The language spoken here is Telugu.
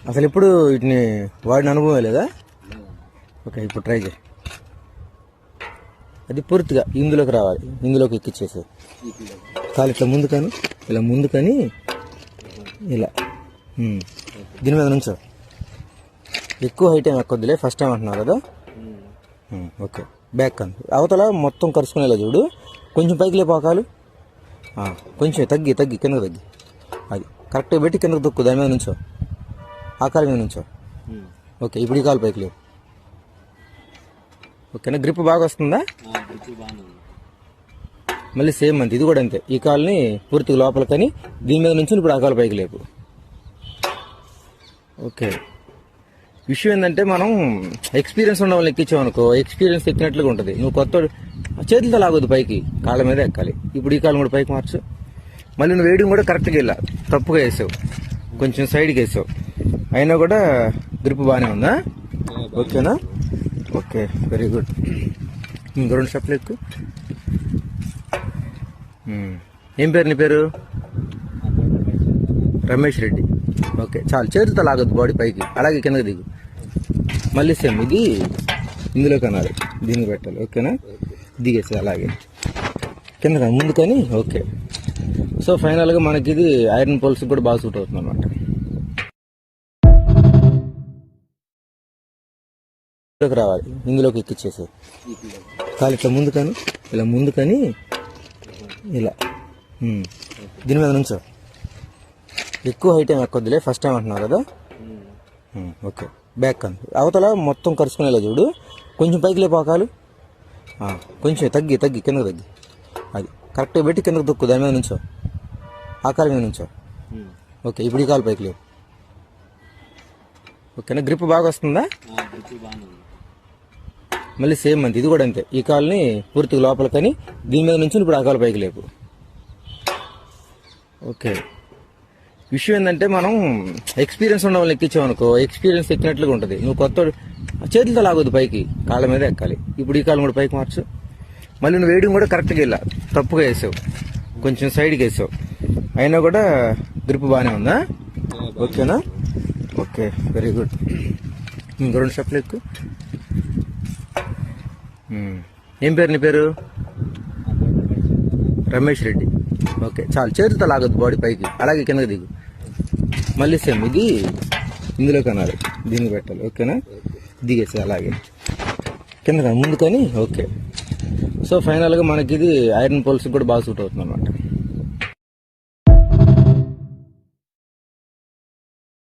అసలు ఎప్పుడు వీటిని వాడిన అనుభవం లేదా? ఓకే, ఇప్పుడు ట్రై చేయి. అది పూర్తిగా ఇందులోకి రావాలి, ఇందులోకి ఎక్కిచ్చేసి కాలు ఇట్లా ముందుకని, ఇలా ముందుకని, ఇలా దీని మీద నుంచో. ఎక్కువ హైట్ ఏమి ఎక్కొద్దులే, ఫస్ట్ టైం అంటున్నావు కదా. ఓకే, బ్యాక్ అని అవతల మొత్తం కరుచుకునేలా చూడు. కొంచెం పైకి లేపాకాలు, కొంచెం తగ్గి కిందకు తగ్గి. అది కరెక్ట్గా పెట్టి కిందకు తొక్కు, దాని మీద నుంచో, ఆ కాలు మీద నుంచో. ఓకే, ఇప్పుడు ఈ కాలు పైకి లేవు. ఓకేనా, గ్రిప్ బాగా వస్తుందా? మళ్ళీ సేమ్ అంతే, ఇది కూడా అంతే. ఈ కాలుని పూర్తిగా లోపలికని దీని మీద నుంచి ఇప్పుడు ఆ కాలు పైకి లేపు. ఓకే, విషయం ఏంటంటే మనం ఎక్స్పీరియన్స్ ఉన్న వాళ్ళని ఎక్కించామనుకో, ఎక్స్పీరియన్స్ ఎక్కినట్లుగా ఉంటుంది. నువ్వు కొత్త చేతులతో లాగొద్దు, పైకి కాళ్ళ మీద ఎక్కాలి. ఇప్పుడు ఈ కాలు కూడా పైకి మార్చు. మళ్ళీ నువ్వు వేయడం కూడా కరెక్ట్గా వెళ్ళా, తప్పుగా వేసావు, కొంచెం సైడ్కి వేసావు, అయినా కూడా గ్రిప్ బాగానే ఉందా? ఓకేనా, ఓకే, వెరీ గుడ్. ఇంకో 2 స్టెప్లు ఎక్కు. ఏం పేరు నీ పేరు? రమేష్ రెడ్డి. ఓకే, చాలు, చేతులతో లాగొద్దు, బాడీ పైకి, అలాగే కిందకి దిగు. మళ్ళీ సేమ్ ఇది ఇందులో కనాలి, దీనికి పెట్టాలి. ఓకేనా, దిగేసి అలాగే కింద ముందు కానీ. ఓకే, సో ఫైనల్గా మనకి ఇది ఐరన్ పోల్స్ కూడా బాగా సూట్ అవుతుంది అనమాట. ఇందులోకి రావాలి, ఇందులోకి ఎక్కిచ్చేసి కాలు ఇట్లా ముందుకని, ఇలా ముందుకని, ఇలా దీని మీద నుంచో. ఎక్కువ హైట్ ఏమి ఎక్కొద్దులే, ఫస్ట్ టైం అంటున్నావు కదా. ఓకే, బ్యాక్ అని అవతల మొత్తం కరుచుకునేలా చూడు. కొంచెం పైకి లేపాకాలు, కొంచెం తగ్గి కిందకు తగ్గి. అది కరెక్ట్గా పెట్టి కిందకు తొక్కు, దాని మీద నుంచో, ఆ కాలు మీద నుంచో. ఓకే, ఇప్పుడు ఈ కాలు పైకి లేవు. ఓకేనా, గ్రిప్ బాగా వస్తుందా? మళ్ళీ సేమ్ అంతే, ఇది కూడా అంతే. ఈ కాలుని పూర్తిగా లోపలికని దీని మీద నుంచి ఇప్పుడు ఆ కాలు పైకి లేపు. ఓకే, విషయం ఏంటంటే మనం ఎక్స్పీరియన్స్ ఉన్న వాళ్ళని ఎక్కించామనుకో, ఎక్స్పీరియన్స్ ఎక్కినట్లుగా ఉంటుంది. నువ్వు కొత్త చేతులతో లాగొద్దు, పైకి కాళ్ళ మీద ఎక్కాలి. ఇప్పుడు ఈ కాలు కూడా పైకి మార్చు. మళ్ళీ నువ్వు వేయడం కూడా కరెక్ట్గా వెళ్ళా, తప్పుగా వేసావు, కొంచెం సైడ్కి వేసావు, అయినా కూడా గ్రిప్ బాగానే ఉందా? ఓకేనా, ఓకే, వెరీ గుడ్. ఇంకో 2 స్టెప్లు ఎక్కు. ఏం పేరు నీ పేరు? రమేష్ రెడ్డి. ఓకే, చాలు, చేతులతో లాగొద్దు, బాడీ పైకి, అలాగే కిందకి దిగు. మళ్ళీ సేమ్ ఇది ఇందులో కనాలి, దీనికి పెట్టాలి. ఓకేనా, దిగేసి అలాగే కింద ముందుకని. ఓకే, సో ఫైనల్గా మనకి ఇది ఐరన్ పోల్స్ కూడా బాగా సూట్ అవుతుంది అనమాట.